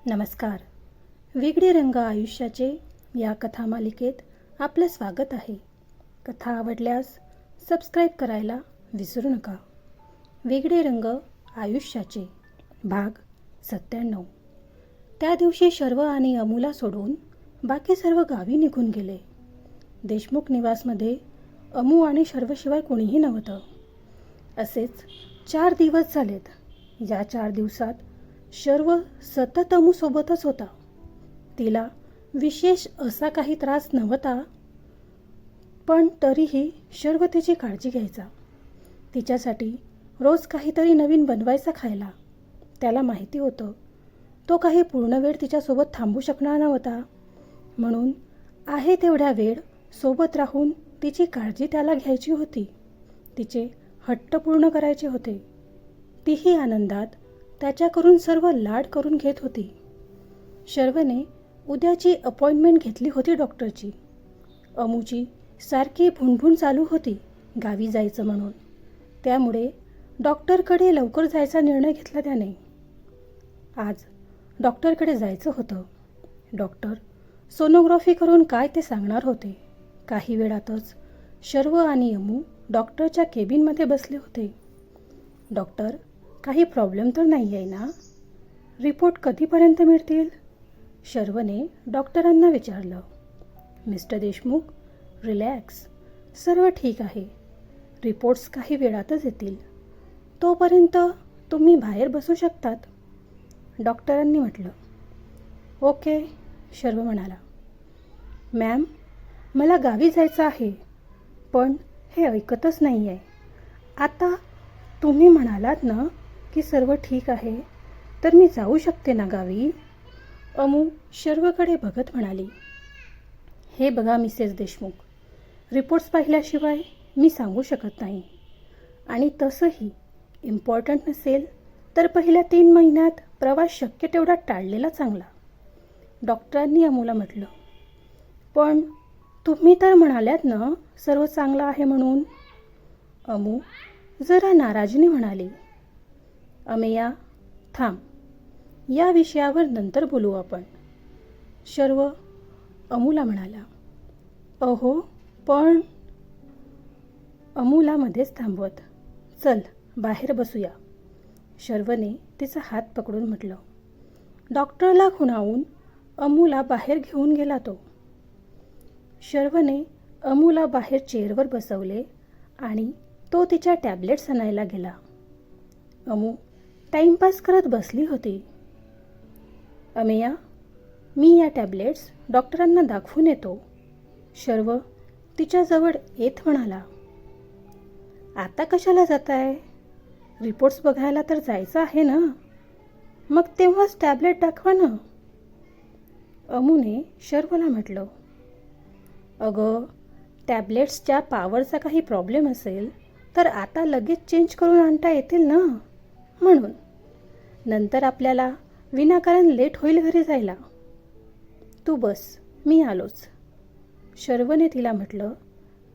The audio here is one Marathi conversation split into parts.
नमस्कार. वेगळे रंग आयुष्याचे या कथामालिकेत आपलं स्वागत आहे. कथा आवडल्यास सबस्क्राईब करायला विसरू नका. वेगळे रंग आयुष्याचे भाग 97. त्या दिवशी शर्व आणि अमूला सोडून बाकी सर्व गावी निघून गेले. देशमुख निवासमध्ये अमू आणि शर्वशिवाय कोणीही नव्हतं. असेच 4 दिवस झालेत. या 4 दिवसात शर्व सतत अमूसोबतच होता. तिला विशेष असा काही त्रास नव्हता, पण तरीही शर्व तिची काळजी घ्यायचा. तिच्यासाठी रोज काहीतरी नवीन बनवायचा खायला. त्याला माहिती होतं तो काही पूर्ण वेळ तिच्यासोबत थांबू शकणार नव्हता, म्हणून आहे तेवढ्या वेळ सोबत राहून तिची काळजी त्याला घ्यायची होती. तिचे हट्ट पूर्ण करायचे होते. तीही आनंदात त्याच्याकडून सर्व लाड करून घेत होती. शर्वने उद्याची अपॉइंटमेंट घेतली होती डॉक्टरची. अमूची सारखी भुणभुण चालू होती गावी जायचं म्हणून. त्यामुळे डॉक्टरकडे लवकर जायचा निर्णय घेतला त्याने. आज डॉक्टरकडे जायचं होतं. डॉक्टर सोनोग्राफी करून काय ते सांगणार होते. काही वेळातच शर्व आणि अमू डॉक्टरच्या केबिनमध्ये बसले होते. डॉक्टर, काही प्रॉब्लेम तर नाही आहे ना? रिपोर्ट कधीपर्यंत मिळतील? शर्वने डॉक्टरांना विचारलं. Mister Deshmukh, relax. सर्व ठीक आहे. रिपोर्ट्स काही वेळातच येतील. तोपर्यंत तुम्ही बाहेर बसू शकतात, डॉक्टरांनी म्हटलं. ओके, शर्व म्हणाला. मॅम, मला गावी जायचं आहे, पण हे ऐकतच नाही आहे. आता तुम्ही म्हणालात ना की सर्व ठीक आहे, तर मी जाऊ शकते ना गावी? अमू शर्वकडे बघत म्हणाली. हे बघा मिसेस देशमुख, रिपोर्ट्स पाहिल्याशिवाय मी सांगू शकत नाही. आणि तसंही इम्पॉर्टंट नसेल तर पहिल्या 3 महिन्यात प्रवास शक्य तेवढा टाळलेला चांगला, डॉक्टरांनी अमूला म्हटलं. पण तुम्ही तर म्हणाल्यात ना सर्व चांगलं आहे म्हणून, अमू जरा नाराजीने म्हणाली. अमेया, थांब, या विषयावर नंतर बोलू आपण, शर्व अमूला म्हणाला. अहो पण, अमूला मध्येच थांबवत, चल बाहेर बसूया, शर्वने तिचा हात पकडून म्हटलं. डॉक्टरला खुणावून अमूला बाहेर घेऊन गेला तो. शर्वने अमूला बाहेर चेअरवर बसवले आणि तो तिच्या टॅब्लेट्स आणायला गेला. अमू टाईमपास करत बसली होती. अमेया, मी या टॅब्लेट्स डॉक्टरांना दाखवून येतो, शर्व तिच्याजवळ येत म्हणाला. आता कशाला जाताय? रिपोर्ट्स बघायला तर जायचं आहे ना, मग तेव्हाच टॅब्लेट दाखवा ना, अमूने शर्वला म्हटलं. अगं, टॅब्लेट्सच्या पॉवरचा काही प्रॉब्लेम असेल तर आता लगेच चेंज करून आणता येतील ना, म्हणून. नंतर आपल्याला विनाकारण लेट होईल घरी जायला. तू बस, मी आलोच, शर्वने तिला म्हटलं.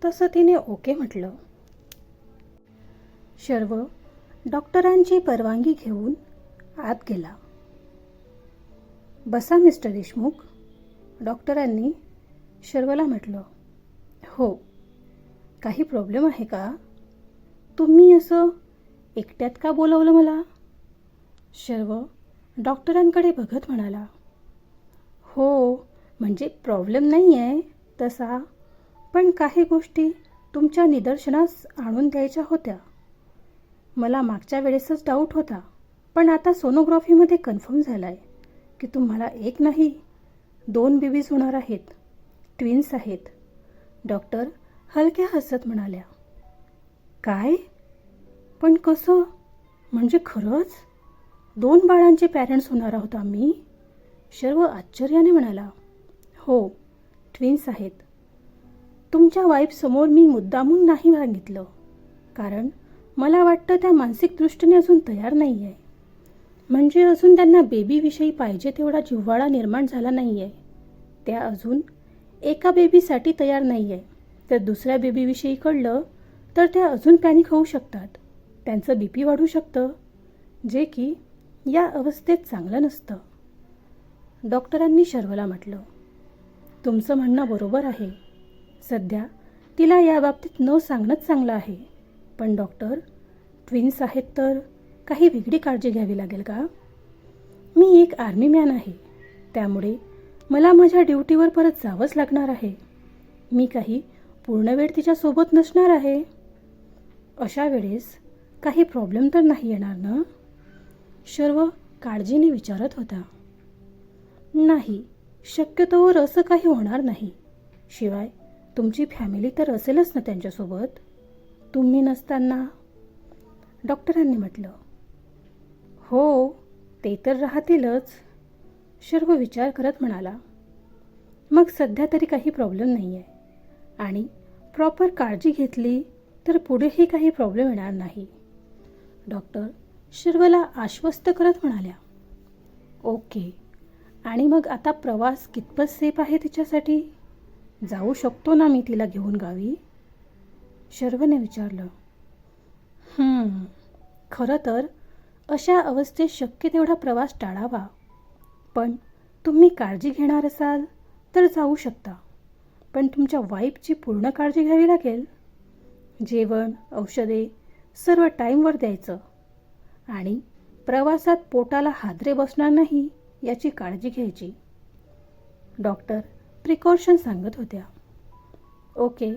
तसं तिने ओके म्हटलं. शर्व डॉक्टरांची परवानगी घेऊन आत गेला. बसा मिस्टर देशमुख, डॉक्टरांनी शर्वला म्हटलं. हो, काही प्रॉब्लेम आहे का? तुम्ही असं एकट्यात का बोलवलं मला? शर्व डॉक्टरांकडे बघत म्हणाला. हो, म्हणजे प्रॉब्लेम नाही आहे तसा, पण काही गोष्टी तुमच्या निदर्शनास आणून द्यायच्या होत्या. मला मागच्या वेळेसच डाऊट होता, पण आता सोनोग्राफीमध्ये कन्फर्म झाला आहे की तुम्हाला 1 नाही 2 बेबीज होणार आहेत. ट्विन्स आहेत, डॉक्टर हलक्या हसत म्हणाल्या. काय? पण कसं? म्हणजे खरंच 2 बाळांचे पॅरेंट्स होणार आहोत आम्ही? शर्व आश्चर्याने म्हणाला. हो, ट्विन्स आहेत. तुमच्या वाईफसमोर मी मुद्दामून नाही सांगितलं, कारण मला वाटतं त्या मानसिक दृष्टीने अजून तयार नाही आहे. म्हणजे अजून त्यांना बेबीविषयी पाहिजे तेवढा जिव्हाळा निर्माण झाला नाही आहे. त्या अजून एका बेबीसाठी तयार नाही आहे. तर दुसऱ्या बेबीविषयी कळलं तर त्या अजून पॅनिक होऊ शकतात. त्यांचं BP वाढू शकतं, जे की या अवस्थेत चांगलं नसतं. डॉक्टरांनी शर्वला म्हटलं, तुमचं म्हणणं बरोबर आहे. सध्या तिला याबाबतीत न सांगणंच चांगलं आहे. पण डॉक्टर, ट्विन्स आहेत तर काही वेगळी काळजी घ्यावी लागेल का? मी एक आर्मी मॅन आहे, त्यामुळे मला माझ्या ड्युटीवर परत जावंच लागणार आहे. मी काही पूर्ण वेळ तिच्यासोबत नसणार आहे. अशा वेळेस काही प्रॉब्लेम तर नाही येणार ना? शर्व काळजीने विचारत होता. नाही, शक्यतोवर असं काही होणार नाही. शिवाय तुमची फॅमिली तर असेलच ना त्यांच्यासोबत, तुम्ही नसताना. डॉक्टरांनी म्हटलं. हो, ते तर राहतीलच. शर्व विचार करत म्हणाला. मग सध्या तरी काही प्रॉब्लेम नाही आहे आणि प्रॉपर काळजी घेतली तर पुढेही काही प्रॉब्लेम येणार नाही. डॉक्टर शर्वला आश्वस्त करत म्हणाल्या. ओके, आणि मग आता प्रवास कितपत सेफ आहे तिच्यासाठी? जाऊ शकतो ना मी तिला घेऊन गावी? शर्वने विचारलं. खरं तर अशा अवस्थेत शक्य तेवढा प्रवास टाळावा. पण तुम्ही काळजी घेणार असाल तर जाऊ शकता. पण तुमच्या वाईफची पूर्ण काळजी घ्यावी लागेल. जेवण, औषधे सर्व टाईमवर द्यायचं आणि प्रवासात पोटाला हादरे बसणार नाही याची काळजी घ्यायची. डॉक्टर प्रिकॉशन सांगत होत्या. Okay,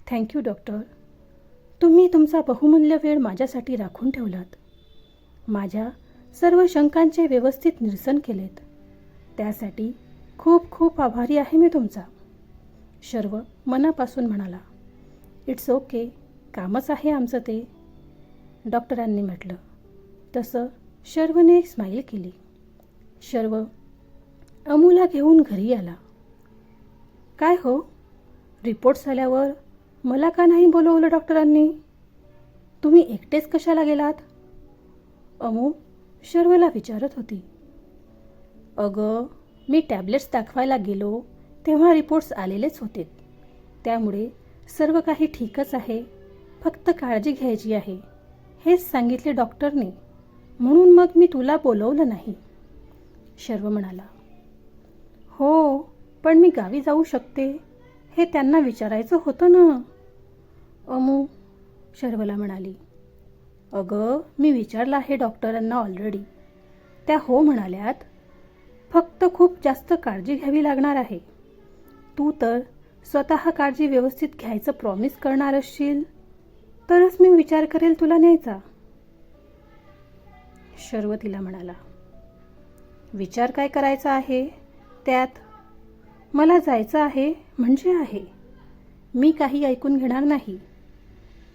thank you doctor. तुम्ही तुमचा बहुमूल्य वेळ माझ्यासाठी राखून ठेवलात. माझ्या सर्व शंकांचे व्यवस्थित निरसन केलेत. त्यासाठी खूप खूप आभारी आहे मी तुमचा. शर्व मनापासून म्हणाला. इट्स ओके, कामच आहे आमचं ते. डॉक्टरांनी म्हटलं. तसं शर्वने एक स्माईल केली. शर्व अमूला घेऊन घरी आला. काय हो, रिपोर्ट्स आल्यावर मला का नाही बोलवलं डॉक्टरांनी? तुम्ही एकटेच कशाला गेलात? अमू शर्वला विचारत होती. अगं, मी टॅब्लेट्स दाखवायला गेलो तेव्हा रिपोर्ट्स आलेलेच होते. त्यामुळे सर्व काही ठीकच आहे, फक्त काळजी घ्यायची आहे हेच सांगितले डॉक्टरने. म्हणून मग मी तुला बोलवलं नाही. शर्व म्हणाला. हो, पण मी गावी जाऊ शकते हे त्यांना विचारायचं होतं ना. अमू शर्वला म्हणाली. अगं, मी विचारलं आहे डॉक्टरांना ऑलरेडी. त्या हो म्हणाल्यात. फक्त खूप जास्त काळजी घ्यावी लागणार आहे. तू तर स्वतः काळजी व्यवस्थित घ्यायचं प्रॉमिस करणार असशील तरच मी विचार करेल तुला न्यायचा. शर्व तिला म्हणाला. विचार काय करायचा आहे त्यात? मला जायचं आहे म्हणजे आहे. मी काही ऐकून घेणार नाही.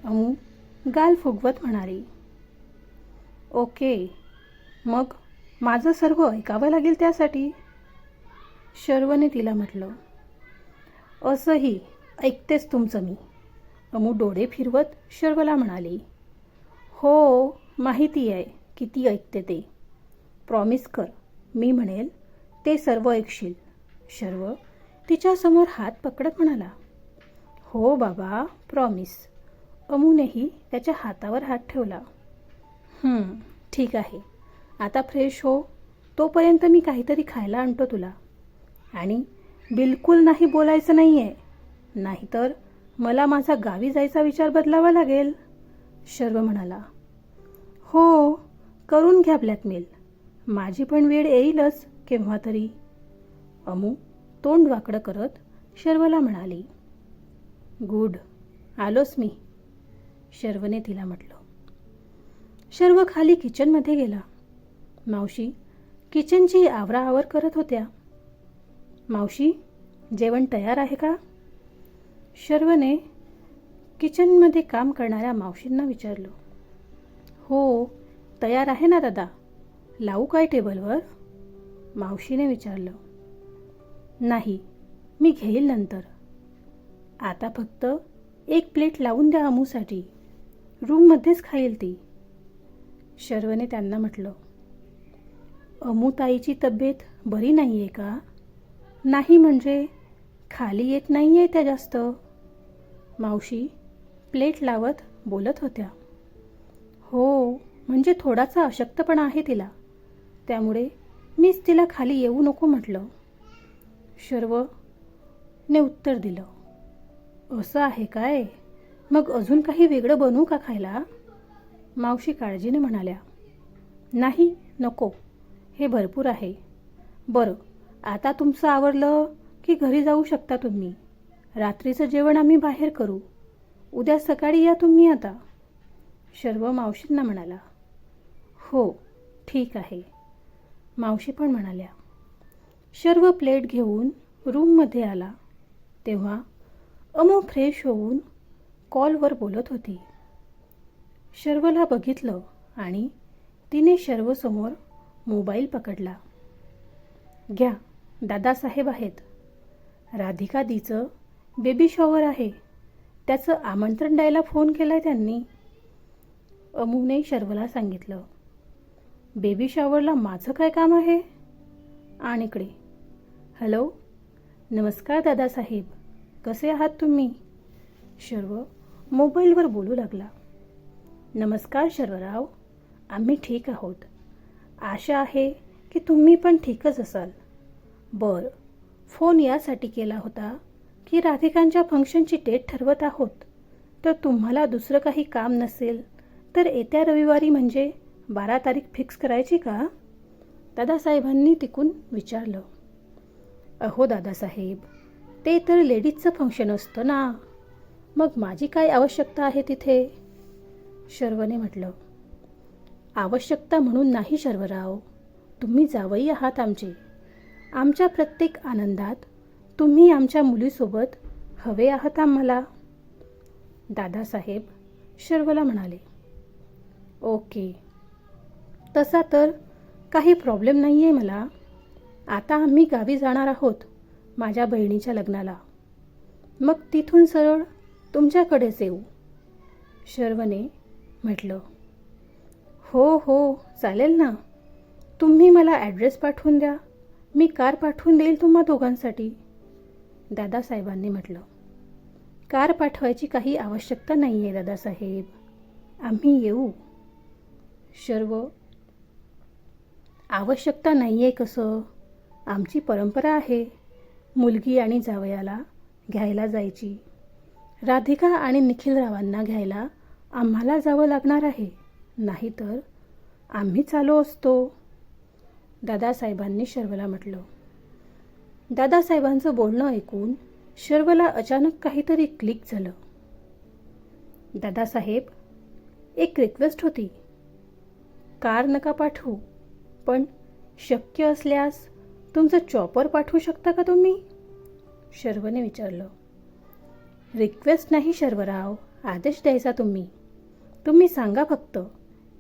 अमू गाल फुगवत म्हणाली. ओके, मग माझं सर्व ऐकावं लागेल त्यासाठी? शर्वने तिला म्हटलं. असंही ऐकतेच तुमचं मी. अमू डोळे फिरवत शर्वला म्हणाली. हो, माहिती आहे किती ऐकते ते. प्रॉमिस कर, मी म्हणेल ते सर्व ऐकशील. शर्व तिच्यासमोर हात पकडत म्हणाला. हो बाबा, प्रॉमिस. अमूनेही त्याच्या हातावर हात ठेवला. ठीक आहे, आता फ्रेश हो. तोपर्यंत मी काहीतरी खायला आणतो तुला. आणि बिलकुल नाही बोलायचं नाही आहे, नाहीतर मला माझा गावी जायचा विचार बदलावा लागेल. शर्व म्हणाला. हो, करून घ्या ब्लॅकमेल. माझी पण वेळ येईलच केव्हा तरी. अमू तोंड वाकडं करत शर्वला म्हणाली. गुड, आलोच मी. शर्वने तिला म्हटलं. शर्व खाली किचनमध्ये गेला. मावशी किचनची आवराआवर करत होत्या. मावशी, जेवण तयार आहे का? शर्वने किचनमध्ये काम करणाऱ्या मावशींना विचारलं. हो, तयार आहे ना दादा. लावू काय टेबलवर? मावशीने विचारलं. नाही, मी घेईल नंतर. आता फक्त एक प्लेट लावून द्या अमूसाठी. रूममध्येच खाईल ती. शर्वने त्यांना म्हटलं. अमू ताईची तब्येत बरी नाही आहे का? नाही म्हणजे खाली येत नाही आहे त्या जास्त. मावशी प्लेट लावत बोलत होत्या. हो, म्हणजे थोडासा अशक्तपणा आहे तिला, त्यामुळे मीच तिला खाली येऊ नको म्हटलं. शर्वने उत्तर दिलं. असं आहे काय? मग अजून काही वेगळं बनवू का खायला? मावशी काळजीने म्हणाल्या. नाही, नको, हे भरपूर आहे. बरं, आता तुमचं आवरलं की घरी जाऊ शकता तुम्ही. रात्रीचं जेवण आम्ही बाहेर करू. उद्या सकाळी या तुम्ही आता. शर्व मावशींना म्हणाला. हो, ठीक आहे, मावशी पण म्हणाल्या. शर्व प्लेट घेऊन रूममध्ये आला तेव्हा अमू फ्रेश होऊन कॉलवर बोलत होती. शर्वला बघितलं आणि तिने शर्वसमोर मोबाईल पकडला. घ्या, दादासाहेब आहेत. राधिका दीचं बेबी शॉवर आहे, त्याचं आमंत्रण द्यायला फोन केलाय त्यांनी. अमूने शर्वला सांगितलं. बेबी शॉवरला माझं काय काम आहे? आणि इकडे, हॅलो, नमस्कार दादासाहेब, कसे आहात तुम्ही? शर्व मोबाईलवर बोलू लागला. नमस्कार शर्वराव, आम्ही ठीक आहोत. आशा आहे की तुम्ही पण ठीकच असाल. बरं, फोन यासाठी केला होता की राधिकांच्या फंक्शनची डेट ठरवत आहोत. तर तुम्हाला दुसरं काही काम नसेल तर येत्या रविवारी म्हणजे 12 तारीख फिक्स करायची का? दादासाहेबांनी तिकून विचारलं. अहो दादासाहेब, ते तर लेडीजचं फंक्शन असतं ना, मग माझी काय आवश्यकता आहे तिथे? शर्वने म्हटलं. आवश्यकता म्हणून नाही शर्वराव, तुम्ही जावई आहात आमचे. आमच्या प्रत्येक आनंदात तुम्ही आमच्या मुलीसोबत हवे आहात आम्हाला. दादासाहेब शर्वला म्हणाले. ओके, तसा तर काही प्रॉब्लेम नाही आहे मला. आता आम्ही गावी जाणार आहोत माझ्या बहिणीच्या लग्नाला. मग तिथून सरळ तुमच्याकडेच येऊ. शर्वने म्हटलं. हो हो, चालेल ना. तुम्ही मला ॲड्रेस पाठवून द्या, मी कार पाठवून देईल तुम्हा दोघांसाठी. दादासाहेबांनी म्हटलं. कार पाठवायची काही आवश्यकता नाही आहे दादासाहेब, आम्ही येऊ. शर्व. आवश्यकता नाही आहे कसं? आमची परंपरा आहे मुलगी आणि जावयाला घ्यायला जायची. राधिका आणि निखिलरावांना घ्यायला आम्हाला जावं लागणार आहे, नाहीतर आम्हीच आलो असतो. दादासाहेबांनी शर्वला म्हटलं. दादासाहेबांचं बोलणं ऐकून शर्वला अचानक काहीतरी क्लिक झालं. दादासाहेब, एक रिक्वेस्ट होती. कार नका पाठवू, पण शक्य असल्यास तुमचं चॉपर पाठवू शकता का तुम्ही? शर्वने विचारलं. रिक्वेस्ट नाही शर्वराव, आदेश द्यायचा तुम्ही. तुम्ही सांगा फक्त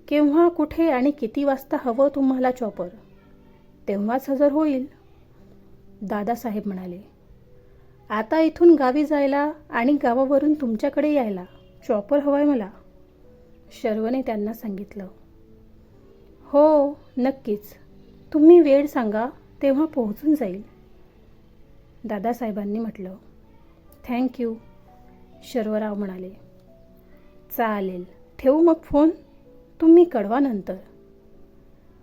केव्हा, कुठे आणि किती वाजता हवं तुम्हाला चॉपर, तेव्हाच हजर होईल. दादासाहेब म्हणाले. आता इथून गावी जायला आणि गावावरून तुमच्याकडे यायला चॉपर हवाय मला. शर्वने त्यांना सांगितलं. हो नक्कीच, तुम्ही वेळ सांगा तेव्हा पोहोचून जाईल. दादासाहेबांनी म्हटलं. थँक्यू. शर्वराव म्हणाले. चालेल, ठेवू मग फोन, तुम्ही कळवा नंतर.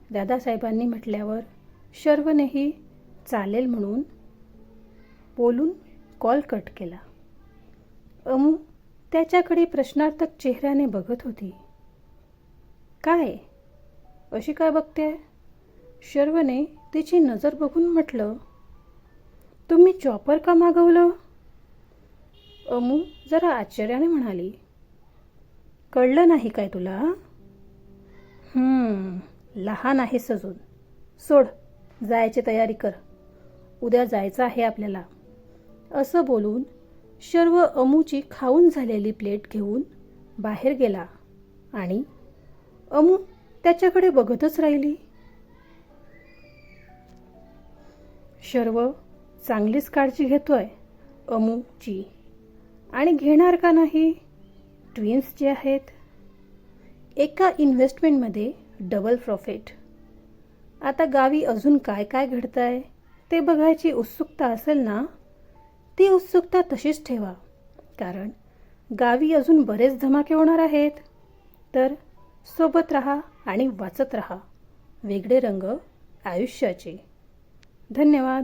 दादासाहेबांनी म्हटल्यावर शर्वनेही चालेल म्हणून बोलून कॉल कट केला. अमू त्याच्याकडे प्रश्नार्थक चेहऱ्याने बघत होती. काय, अशी काय बघते? शर्वने तिची नजर बघून म्हटलं. तुम्ही चॉपर का मागवलं? अमू जरा आश्चर्याने म्हणाली. कळलं नाही काय तुला? लहान आहेस अजून. सोड, जायची तयारी कर, उद्या जायचं आहे आपल्याला. असं बोलून शर्व अमूची खाऊन झालेली प्लेट घेऊन बाहेर गेला आणि अमू त्याच्याकडे बघतच राहिली. शर्व चांगलीच काळजी घेतोय अमूची, आणि घेणार का नाही? ट्विन्स जे आहेत. एका इन्व्हेस्टमेंटमध्ये डबल प्रॉफिट. आता गावी अजून काय काय घडतंय ते बघायची उत्सुकता असेल ना, ती उत्सुकता तशीच ठेवा, कारण गावी अजून बरेच धमाके होणार आहेत. तर सोबत रहा आणि वाचत रहा वेगळे रंग आयुष्याचे. धन्यवाद.